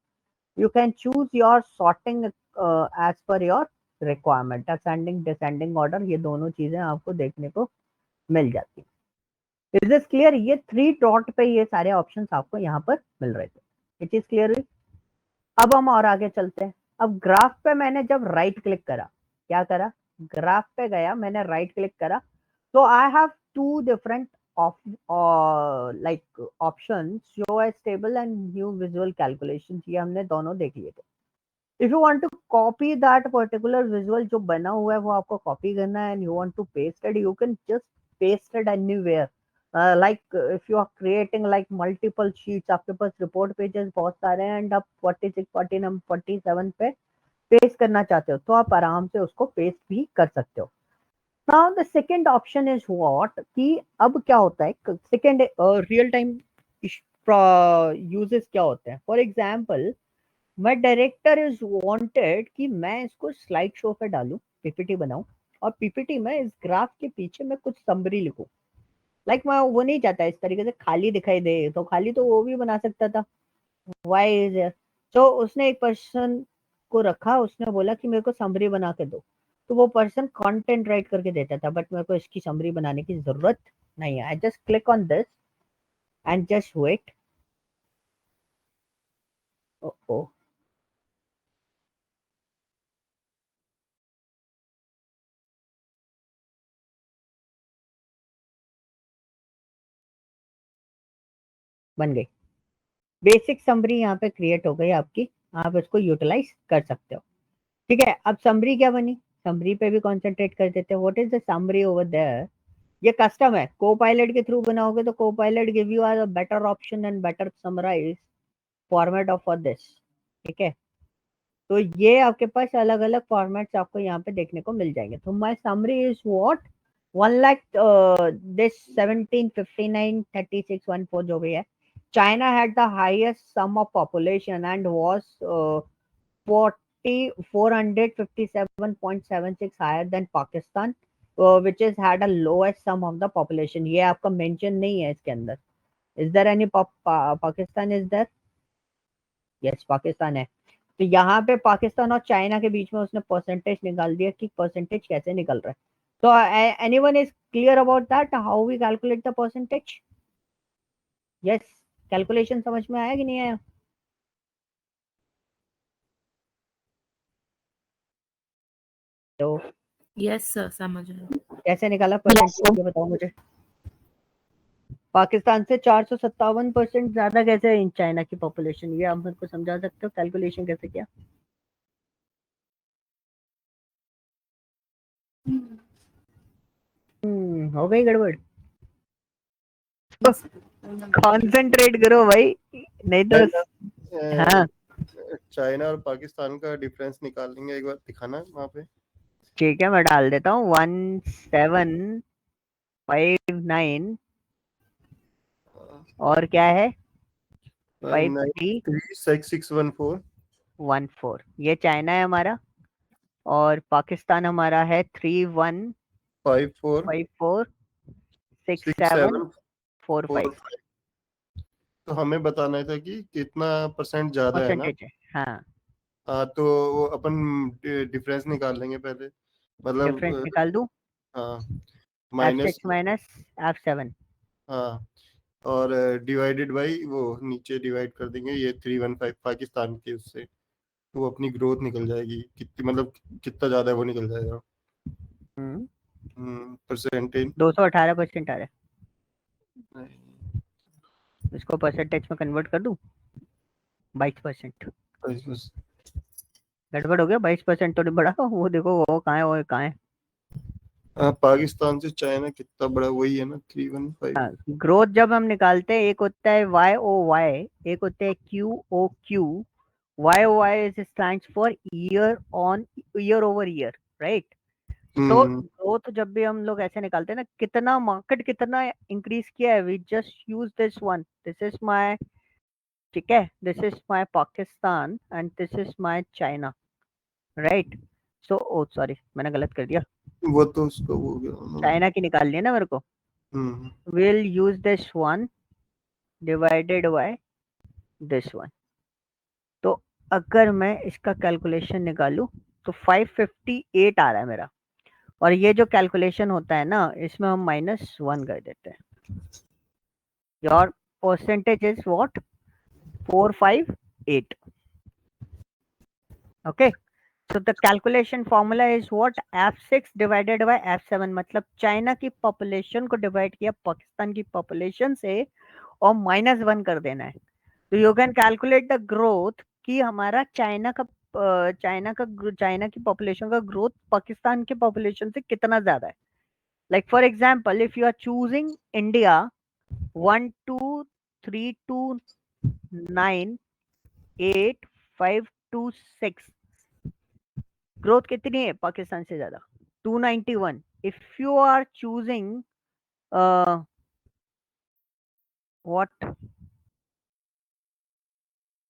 Speaker 1: You can choose your sorting as per your requirement. Ascending, descending order, ये दोनों चीजें आपको देखने को मिल जाती है. Is this clear? ये 3 डॉट पे ये सारे ऑप्शंस आपको यहाँ पर मिल रहे थे. It is clear? अब हम और आगे चलते हैं. अब ग्राफ पे मैंने जब राइट क्लिक करा, क्या करा, ग्राफ पे गया, मैंने राइट क्लिक करा, तो I have 2 different like options, show as table and new visual calculations. ये हमने दोनों देख लिए थे. If you want to copy that particular visual जो बना हुआ है वो आपको कॉपी करना है and you want to paste it, you can just paste it anywhere. Like if you are creating like multiple sheets, आपके पास report pages बहुत सारे हैं and आप 46, 49, 47 पे पेस्ट करना चाहते हो तो आप आराम से उसको पेस्ट भी कर सकते हो. Now the second option is what कि अब क्या होता है, second real time uses क्या होते हैं. For example, मैं डायरेक्टर इज वांटेड कि मैं इसको स्लाइड शो पे डालूं, पीपीटी बनाऊं और पीपीटी में इस ग्राफ के पीछे मैं कुछ समरी लिखूं. लाइक मैं वो नहीं चाहता इस तरीके से खाली दिखाई दे, तो खाली तो वो भी बना सकता था. व्हाई इज तो उसने एक पर्सन को रखा, उसने बोला कि मेरे को समरी बना के दो, तो वो पर्सन कंटेंट राइट करके देता था, बट मेरे को इसकी समरी बनाने की जरूरत नहीं है. I just click on this and just wait. ओ बन गई बेसिक समरी, यहाँ पे क्रिएट हो गई आपकी, आप इसको यूटिलाइज कर सकते हो. ठीक है, अब समरी क्या बनी, समरी पे भी कॉन्सेंट्रेट कर देते हैं. What is the summary over there. ये कस्टम है, को पायलट के थ्रू बनाओगे तो Copilot give you a better option and better summarize format of for this. ठीक है, तो ये आपके पास अलग अलग फॉर्मेट्स आपको यहाँ पे देखने को मिल जाएंगे. तो my summary is what 1 lakh this 17593614 जो भी है. China had the highest sum of population and was 457.76 higher than Pakistan, which is had a lowest sum of the population. ये आपका मेंशन नहीं है इसके अंदर. Is there any Pakistan is there? Yes, Pakistan है. तो यहाँ पे पाकिस्तान और चाइना के बीच में उसने परसेंटेज निकाल दिया कि परसेंटेज कैसे निकल रहा है. तो anyone is clear about that how we calculate the percentage. Yes, calculation समझ में आया कि नहीं आया. तो
Speaker 2: यस सर, समझ रहे हो.
Speaker 1: कैसे निकाला परसेंटेज ये बताओ मुझे. पाकिस्तान से 457% ज्यादा कैसे है इन चाइना की पॉपुलेशन, ये आप मेरे को समझा सकते हो, कैलकुलेशन कैसे किया. हो गई गड़बड़. कंसंट्रेट करो भाई, नहीं तो. हाँ
Speaker 3: चाइना और पाकिस्तान का डिफरेंस निकाल लेंगे, एक बार दिखाना वहाँ पे.
Speaker 1: ठीक है, मैं डाल देता हूँ 1759 और क्या है 5314. ये चाइना है हमारा और पाकिस्तान हमारा है 31546745.
Speaker 3: तो हमें बताना था कि कितना परसेंट ज्यादा है ना.
Speaker 1: परसेंटेज है. हाँ,
Speaker 3: तो वो अपन डिफरेंस निकाल लेंगे पहले, मतलब
Speaker 1: डिफरेंस निकाल दूं.
Speaker 3: हाँ
Speaker 1: F6 माइनस F7.
Speaker 3: हाँ, और डिवाइडेड बाई वो नीचे डिवाइड कर देंगे ये 315 पाकिस्तान के उससे, तो वो अपनी ग्रोथ निकल जाएगी कितनी, मतलब कितना ज्यादा है वो निकल जाएगा. परसेंटेज
Speaker 1: 218% आ रहा है. इसको परसेंटेज में कन्वर्ट कर दूं 22%. गड़बड़ हो गया, 22% तो नहीं बढ़ा, वो देखो वो कहाँ है, वो कहाँ है।
Speaker 3: हाँ, पाकिस्तान से चाइना कितना बड़ा, वही है ना 315।
Speaker 1: ग्रोथ जब हम निकालते हैं, एक होता है YOY, एक होता है QOQ। YOY is stands for year over year, right. तो ग्रोथ जब भी हम लोग ऐसे निकालते हैं ना, कितना मार्केट कितना इंक्रीज किया है, we just use this one, this is my, ठीक है, this is my Pakistan and this is my China, right. So oh sorry, मैंने गलत कर दिया,
Speaker 3: वो तो उसका हो गया।
Speaker 1: चाइना की निकालनी है ना मेरे को। Will use this one divided by this one. तो अगर मैं इसका कैलकुलेशन निकालूं तो 558 आ रहा है मेरा, और ये जो कैलकुलेशन होता है ना, इसमें हम -1 कर देते हैं। Your percentage is what, 458। Okay, so the calculation formula is what, F6 divided by F7, मतलब चाइना की पॉपुलेशन को डिवाइड किया पाकिस्तान की पॉपुलेशन से और -1 कर देना है। तो you can calculate the growth कि हमारा चाइना की पॉपुलेशन का ग्रोथ पाकिस्तान की पॉपुलेशन से कितना ज्यादा है। Like for example, if you are choosing India 1 2 3 2 9 8 5 2 6, growth कितनी है पाकिस्तान से ज्यादा, 291। If you are choosing what,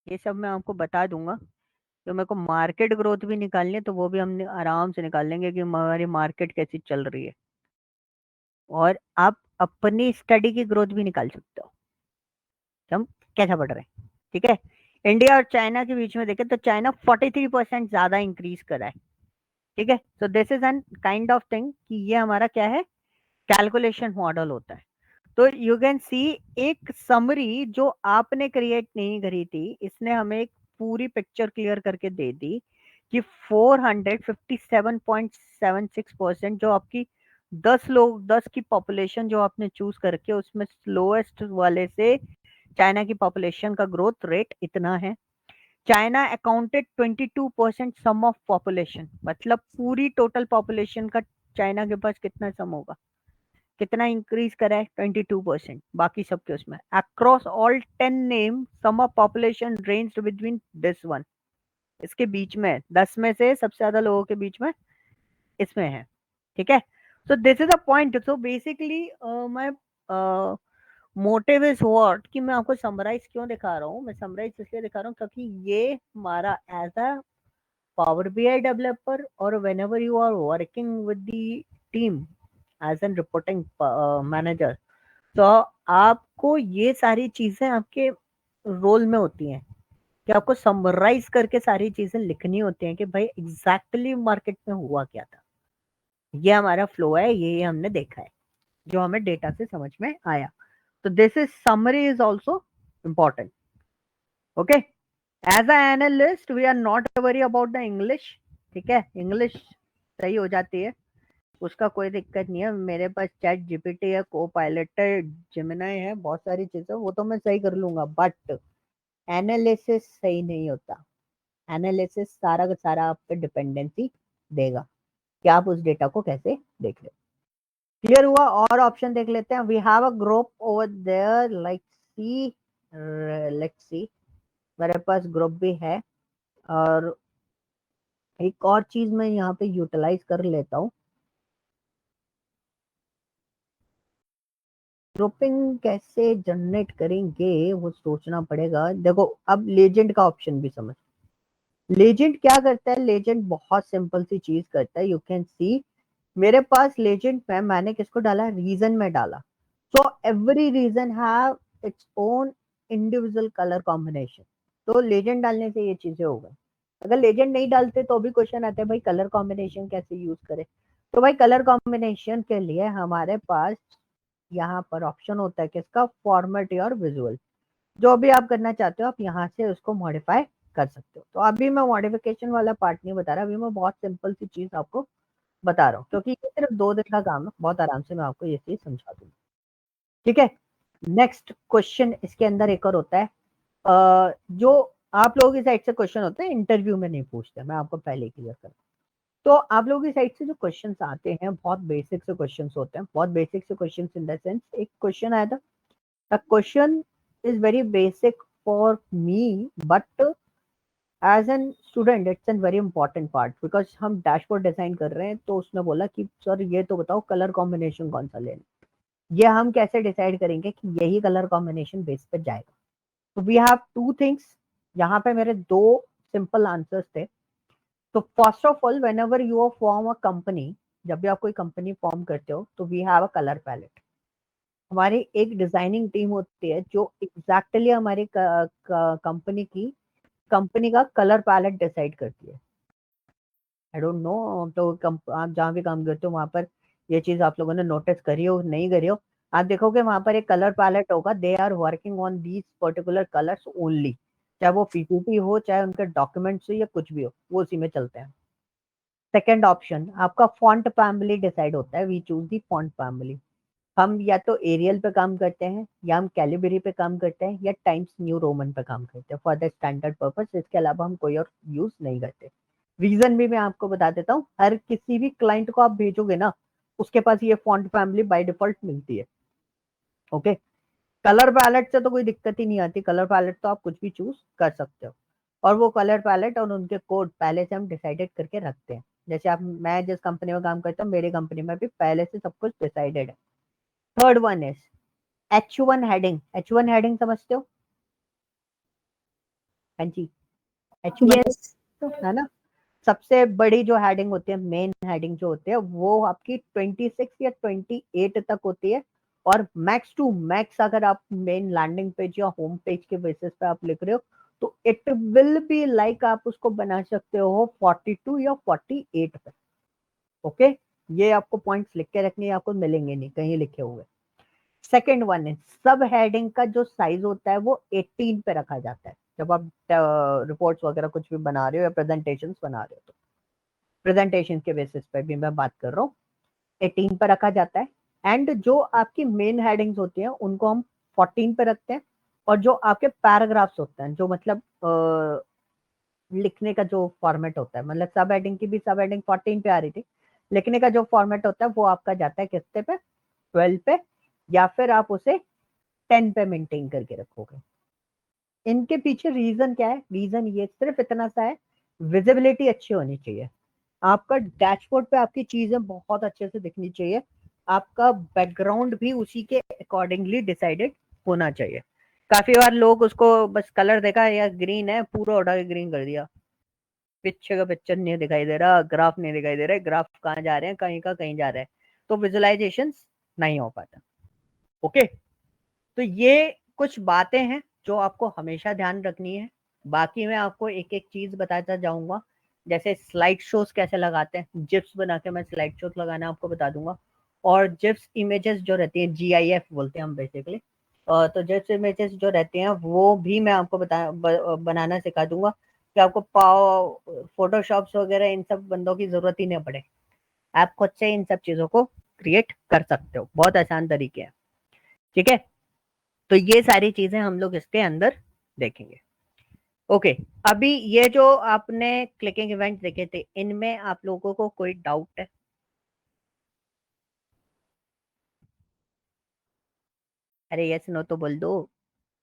Speaker 1: ये सब मैं आपको बता दूंगा। तो मेरे को मार्केट ग्रोथ भी निकालनी है, तो वो भी हम आराम से निकाल लेंगे कि हमारी मार्केट कैसी चल रही है, और आप अपनी स्टडी की ग्रोथ भी निकाल सकते हो कि हम कैसा बढ़ रहे हैं, ठीक है। इंडिया और चाइना के बीच में देखें तो चाइना 43% ज्यादा इंक्रीज करा है, ठीक है। So this is N kind of thing कि ये हमारा क्या है, कैलकुलेशन मॉडल होता है। तो यू कैन सी एक समरी जो आपने क्रिएट नहीं करी थी, इसने हमें एक पूरी पिक्चर क्लियर करके दे दी कि 457.76% जो आपकी 10 की पॉपुलेशन जो आपने चूज करके, उसमें स्लोएस्ट वाले से चाइना की पॉपुलेशन का ग्रोथ रेट इतना है। China accounted 22% sum of population, मतलब पूरी टोटल पॉपुलेशन का चाइना के पास कितना सम होगा, कितना इंक्रीज करा है, 22%। बाकी सबके उसमें across all 10 name sum of population range between this one, इसके बीच में 10 में से सबसे ज्यादा लोगों के बीच में इसमें है, ठीक है। So this is a point. So basically मैं मोटिव इज व्हाट कि मैं आपको समराइज क्यों दिखा रहा हूँ, मैं समराइज इसलिए दिखा रहा हूँ क्योंकि ये हमारा as a Power BI developer और whenever you are working with the team as an reporting manager, तो आपको ये सारी चीजें आपके रोल में होती हैं कि आपको समराइज करके सारी चीजें लिखनी होती हैं कि भाई एग्जैक्टली मार्केट में हुआ क्या था। ये हमारा फ्लो है, ये हमने देखा है जो हमें डेटा से समझ में आया। तो this is summary is also important, okay. As a analyst we are not worry about the English, ठीक है, इंग्लिश सही हो जाती है, उसका कोई दिक्कत नहीं है। मेरे पास चैट जीपीटी है, को पायलट है, जेमिनाई है, बहुत सारी चीजें, वो तो मैं सही कर लूंगा, बट एनालिसिस सही नहीं होता। एनालिसिस सारा का सारा आप पे डिपेंडेंसी देगा कि आप उस डेटा को कैसे देख ले। क्लियर हुआ? और ऑप्शन देख लेते हैं। We have a group over there, like see, let's see, मेरे पास ग्रुप भी है। और एक और चीज मैं यहाँ पे यूटिलाइज कर लेता हूँ, ग्रुपिंग कैसे जनरेट करेंगे वो सोचना पड़ेगा। देखो अब लेजेंड का ऑप्शन भी समझ, लेजेंड क्या करता है, लेजेंड बहुत सिंपल सी चीज करता है। यू कैन सी मेरे पास लेजेंड में मैंने किसको डाला, रीजन में डाला। So every region have its own individual colour combination. तो लेजेंड डालने से ये चीजें हो गई। अगर लेजेंड नहीं डालते तो भी क्वेश्चन आता है भाई कलर कॉम्बिनेशन कैसे यूज करें। तो भाई कलर कॉम्बिनेशन के लिए हमारे पास यहाँ पर ऑप्शन होता है किसका, फॉर्मेट और विजुअल। जो भी आप करना चाहते हो आप यहाँ से उसको मॉडिफाई कर सकते हो। तो अभी मैं मॉडिफिकेशन वाला पार्ट नहीं बता रहा, अभी मैं बहुत सिंपल सी चीज आपको बता रहा हूँ, क्योंकि ये सिर्फ 2 दिन का काम है, बहुत आराम से मैं आपको ये चीज समझा दूंगा, ठीक है। नेक्स्ट क्वेश्चन इसके अंदर एक और होता है, जो आप लोगों की साइड से क्वेश्चन होते हैं, इंटरव्यू में नहीं पूछते, मैं आपको पहले क्लियर कर। तो आप लोगों की साइड से जो क्वेश्चंस आते हैं बहुत बेसिक से क्वेश्चंस होते हैं, बहुत बेसिक से क्वेश्चंस इन द सेंस, एक क्वेश्चन आया था, the question is very basic for me but as an student it's an very important part, because हम डैशबोर्ड डिजाइन कर रहे हैं। तो उसने बोला कि सर ये तो बताओ कलर कॉम्बिनेशन कौन सा लेना, ये हम कैसे डिसाइड करेंगे कि यही कलर कॉम्बिनेशन बेस पे जाएगा। तो वी हैव टू थिंग्स, यहाँ पे मेरे दो सिंपल आंसर्स थे। तो first of all whenever you form a company, जब भी आप कोई कंपनी फॉर्म करते हो तो we have a colour palette. हमारी एक डिजाइनिंग टीम होती है जो एग्जैक्टली हमारी कंपनी का कलर पैलेट डिसाइड करती है। आई डोंट नो, तो आप जहाँ भी काम करते हो वहां पर ये चीज आप लोगों ने नोटिस करी हो नहीं करी हो, आप देखोगे वहां पर एक कलर पैलेट होगा, they are working on these particular colours only, चाहे वो पीपीटी हो चाहे उनके डॉक्यूमेंट्स हो या कुछ भी हो, वो उसी में चलते हैं। सेकेंड ऑप्शन आपका फॉन्ट फैमिली डिसाइड होता है, we choose the font family. हम या तो एरियल पे काम करते हैं या हम कैलिबरी पे काम करते हैं या टाइम्स न्यू रोमन पे काम करते हैं फॉर द स्टैंडर्ड पर्पस। इसके अलावा हम कोई और यूज नहीं करते। रीजन भी मैं आपको बता देता हूँ, हर किसी भी क्लाइंट को आप भेजोगे ना उसके पास ये फॉन्ट फैमिली बाय डिफॉल्ट मिलती है। ओके, कलर पैलेट से तो कोई दिक्कत ही नहीं आती, कलर पैलेट तो आप कुछ भी चूज कर सकते हो, और वो कलर पैलेट और उनके कोड पहले से हम डिसाइडेड करके रखते हैं। जैसे आप, मैं जिस कंपनी में काम करता हूँ मेरी कंपनी में भी पहले से सब कुछ डिसाइडेड है। Third one is H1 heading. H1 heading समझते हो? हाँ जी, H1
Speaker 4: यस
Speaker 1: है ना, सबसे बड़ी जो हेडिंग होती है, मेन हेडिंग जो होती है वो आपकी 26 या 28 तक होती है। और मैक्स टू मैक्स अगर आप मेन लैंडिंग पेज या होम पेज के बेसिस पे आप लिख रहे हो तो इट विल बी लाइक आप उसको बना सकते हो 42 या 48 पे। ओके, ये आपको पॉइंट्स लिख के रखने, आपको मिलेंगे नहीं कहीं लिखे हुए। सेकेंड वन है सब हेडिंग का जो साइज होता है वो 18 पे रखा जाता है। जब आप रिपोर्ट्स वगैरह कुछ भी बना रहे हो या प्रेजेंटेशंस बना रहे हो, तो प्रेजेंटेशन के बेसिस पे भी मैं बात कर रहा हूँ, 18 पे रखा जाता है। एंड जो आपकी मेन हेडिंग्स होती हैं उनको हम 14 पे रखते हैं। और जो आपके पैराग्राफ्स होते हैं, जो मतलब लिखने का जो फॉर्मेट होता है, मतलब सब हेडिंग की भी सब हेडिंग 14 पे आ रही थी, लिखने का जो फॉर्मेट होता है वो आपका जाता है किसते पे, 12 पे, या फिर आप उसे 10 पे मेंटेन करके रखोगे। इनके पीछे रीजन क्या है? रीजन ये सिर्फ इतना सा है, विजिबिलिटी अच्छी होनी चाहिए, आपका डैशबोर्ड पे आपकी चीजें बहुत अच्छे से दिखनी चाहिए, आपका बैकग्राउंड भी उसी के अकॉर्डिंगली डिसाइडेड होना चाहिए। काफी बार लोग उसको बस कलर देखा या ग्रीन है पूरा उठा के ग्रीन कर दिया, पीछे का पिक्चर नहीं दिखाई दे रहा, ग्राफ नहीं दिखाई दे रहा, ग्राफ कहाँ जा रहे हैं, कहीं का कहीं जा रहा है, तो विजुअलाइजेशन नहीं हो पाता। ओके, तो ये कुछ बातें हैं जो आपको हमेशा ध्यान रखनी है। बाकी मैं आपको एक एक चीज बताता जाऊंगा, जैसे स्लाइड शोज कैसे लगाते हैं, जिप्स बना के मैं स्लाइड शोज लगाना आपको बता दूंगा। और जिप्स इमेजेस जो रहती हैं, GIF बोलते हैं हम बेसिकली, तो जिप्स इमेजेस जो रहती हैं वो भी मैं आपको बनाना सिखा दूंगा कि आपको पाव फोटोशॉप्स वगैरह इन सब बंदों की जरूरत ही नहीं पड़े, आप खुद से इन सब चीजों को क्रिएट कर सकते हो, बहुत आसान तरीके हैं। ठीक है, तो ये सारी चीजें हम लोग इसके अंदर देखेंगे। ओके, अभी ये जो आपने क्लिकिंग इवेंट देखे थे इनमें आप लोगों को कोई डाउट है? अरे यस नो तो बोल दो।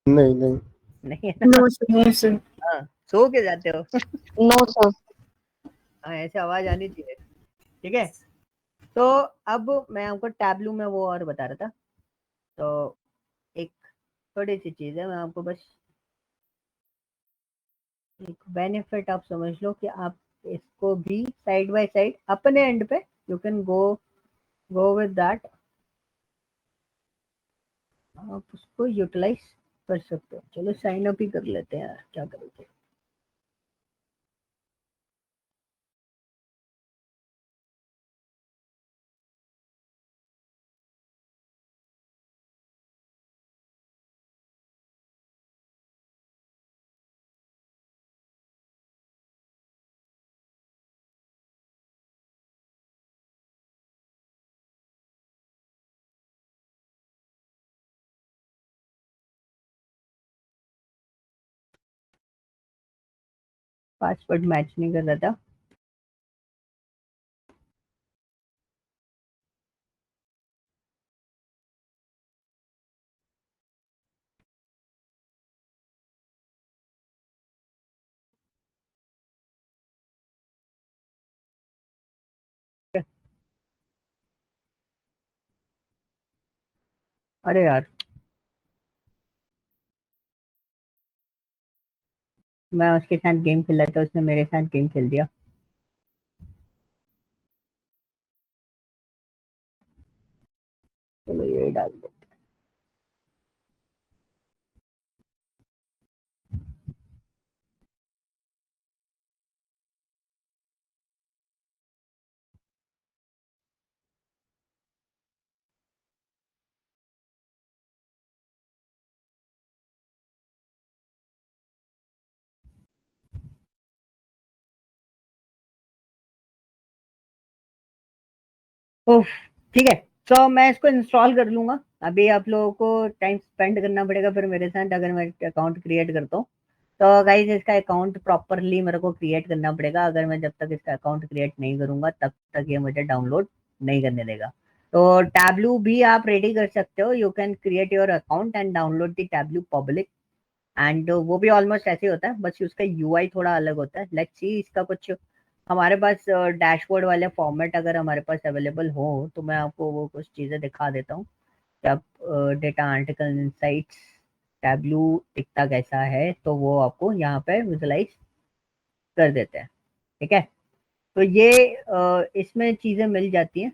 Speaker 3: नहीं नहीं।
Speaker 1: नहीं है ना?
Speaker 4: नो सर
Speaker 1: हाँ, सो के जाते हो।
Speaker 4: नो सर
Speaker 1: हाँ, ऐसे आवाज आनी चाहिए। ठीक है, तो अब मैं आपको टैबलू में वो और बता रहा था, तो एक थोड़ी सी चीज है, मैं आपको बस एक बेनिफिट आप समझ लो कि आप इसको भी साइड बाय साइड अपने एंड पे you can go with that, आप उसको यूटिलाइज कर सकते हो। चलो साइन अप ही कर लेते हैं यार, क्या करोगे। पासवर्ड मैच नहीं कर रहा था। अरे यार, मैं उसके साथ गेम खेल रहा था, उसने मेरे साथ गेम खेल दिया। चलो ये डाल दो। ओह, ठीक है। तो मैं इसको इंस्टॉल कर लूंगा। अभी आप लोगों को टाइम स्पेंड करना पड़ेगा फिर मेरे साथ, अगर मैं अकाउंट क्रिएट करता हूँ। तो गाइज इसका अकाउंट प्रॉपरली मेरे को क्रिएट करना पड़ेगा। अगर मैं जब तक इसका अकाउंट क्रिएट नहीं करूंगा तब तक ये मुझे डाउनलोड नहीं करने देगा। तो टैबलू भी आप रेडी कर सकते हो। You can create your account and download the tableau public. And वो भी ऑलमोस्ट ऐसे ही होता है, बस उसका यूआई थोड़ा अलग होता है। लेट्स सी इसका कुछ हमारे पास डैशबोर्ड वाले फॉर्मेट अगर हमारे पास अवेलेबल हो तो मैं आपको वो कुछ चीज़ें दिखा देता हूँ। जब डेटा आर्टिकल इंसाइट्स टैब्लू दिखता कैसा है तो वो आपको यहाँ पे विजुलाइज कर देते हैं। ठीक है, तो ये इसमें चीज़ें मिल जाती हैं।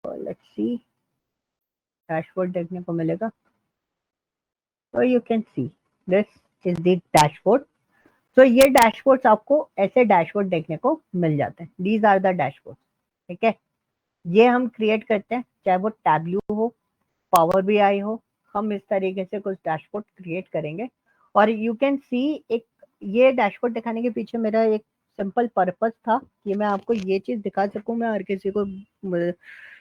Speaker 1: लेट्स सी, डैशबोर्ड देखने को मिलेगा। तो you can see this is the dashboard. तो ये डैशबोर्ड्स आपको ऐसे डैशबोर्ड देखने को मिल जाते हैं। These are the dashboard. ठीक है, ये हम क्रिएट करते हैं, चाहे वो टैब्लू हो, पावर बीआई हो। हम इस तरीके से कुछ डैशबोर्ड क्रिएट करेंगे। और यू कैन सी एक, ये डैशबोर्ड दिखाने के पीछे मेरा एक सिंपल पर्पस था कि मैं आपको ये चीज दिखा सकूं। मैं हर किसी को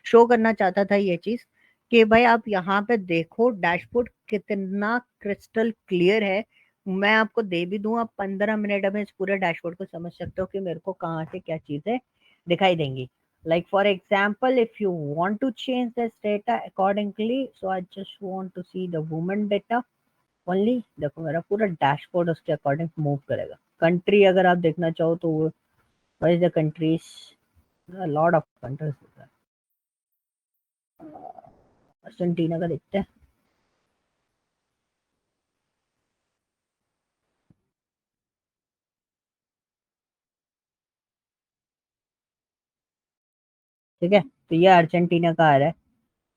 Speaker 1: शो करना चाहता था ये चीज कि भाई आप यहाँ पे देखो डैशबोर्ड कितना क्रिस्टल क्लियर है। मैं आपको दे भी दूं, आप 15 मिनट में इस पूरे डैशबोर्ड को समझ सकते हो कि मेरे को कहाँ से क्या चीजें दिखाई देंगी। Like for example, if you want to change this data accordingly, so I just want to see the woman data only। देखो मेरा पूरा डैशबोर्ड उसके अकॉर्डिंग मूव करेगा। कंट्री अगर आप देखना चाहो तो what is the countries, a lot of countries। Argentina का देखते हैं। ठीक है, तो ये अर्जेंटीना का आ रहा है।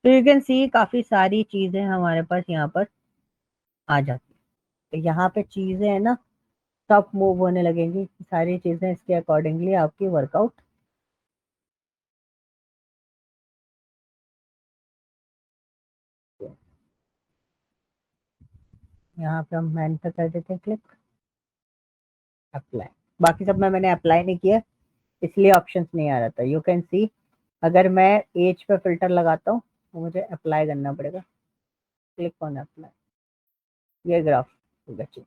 Speaker 1: तो यू कैन सी काफी सारी चीजें हमारे पास यहाँ पर आ जाती है। तो यहाँ पे चीजें है ना सब मूव होने लगेंगी, सारी चीजें इसके अकॉर्डिंगली आपकी वर्कआउट। यहाँ पे हम मैन पे कर देते हैं क्लिक, अप्लाई। बाकी सब में मैंने अप्लाई नहीं किया इसलिए ऑप्शंस नहीं आ रहा था। यू कैन सी अगर मैं एज पे फिल्टर लगाता हूँ तो मुझे अप्लाई करना पड़ेगा। क्लिक ऑन अप्लाई, ये ग्राफ होगा चेंज।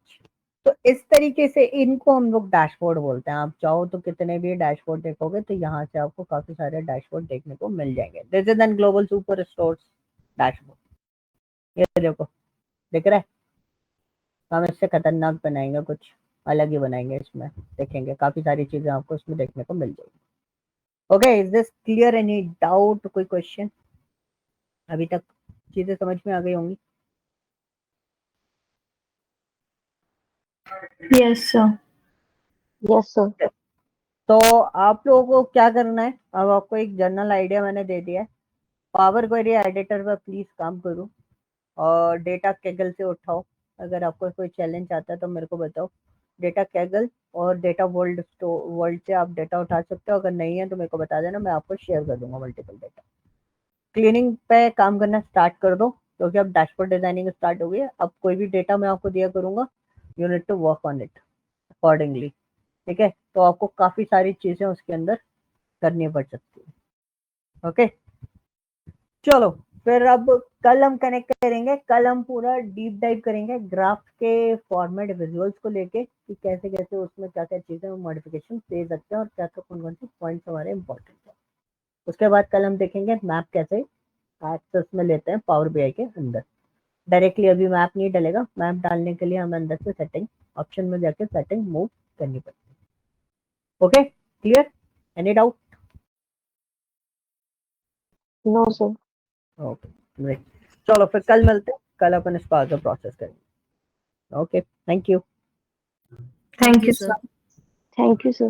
Speaker 1: तो इस तरीके से इनको हम लोग डैशबोर्ड बोलते हैं। आप चाहो तो कितने भी डैशबोर्ड देखोगे तो यहाँ से आपको काफी सारे डैशबोर्ड देखने को मिल जाएंगे। This is N global super stores dashboard. ये देखो, दिख रहा है। हम इससे खतरनाक बनाएंगे, कुछ अलग ही बनाएंगे इसमें। देखेंगे काफी सारी चीजें आपको इसमें देखने को मिल जाएगी। Okay, is this clear? Any doubt, कोई क्वेश्चन? अभी तक चीजें समझ में आ गई होंगी।
Speaker 4: Yes, sir. Yes, sir.
Speaker 1: तो आप लोगों को क्या करना है, अब आपको एक जनरल आइडिया मैंने दे दिया है। पावर क्वेरी एडिटर पर प्लीज काम करो और डेटा कैगल से उठाओ। अगर आपको कोई चैलेंज आता है तो मेरे को बताओ। डेटा कैगल और डेटा वर्ल्ड से आप डेटा उठा सकते हो। अगर नहीं है तो मेरे को बता देना, मैं आपको शेयर कर दूंगा मल्टीपल डेटा। क्लीनिंग पे काम करना स्टार्ट कर दो क्योंकि अब डैशबोर्ड डिजाइनिंग स्टार्ट हो गई है। अब कोई भी डेटा मैं आपको दिया करूंगा, you need to work on it. Accordingly. ठीक है, तो आपको काफी सारी चीजें उसके अंदर करनी पड़ सकती है। ओके, चलो फिर अब कल हम कनेक्ट करेंगे, कल हम पूरा डीप डाइव करेंगे ग्राफ के फॉर्मेट विजुअल्स को लेके कि कैसे कैसे उसमें क्या क्या चीजें मॉडिफिकेशन दे सकते हैं और क्या क्या कौन से पॉइंट्स हमारे इंपॉर्टेंट है। उसके बाद कल हम देखेंगे मैप कैसे एक्सेस में लेते हैं पावर बीआई के अंदर। डायरेक्टली अभी मैप नहीं डलेगा, मैप डालने के लिए हमें अंदर से सेटिंग ऑप्शन में जाके सेटिंग मूव करनी पड़ती है। Okay, clear? Any doubt?
Speaker 4: No, sir.
Speaker 1: Okay great, चलो फिर कल मिलते हैं, कल अपन इसको आगे प्रोसेस करेंगे। Okay, thank you.
Speaker 4: Thank you, sir. Thank you, sir.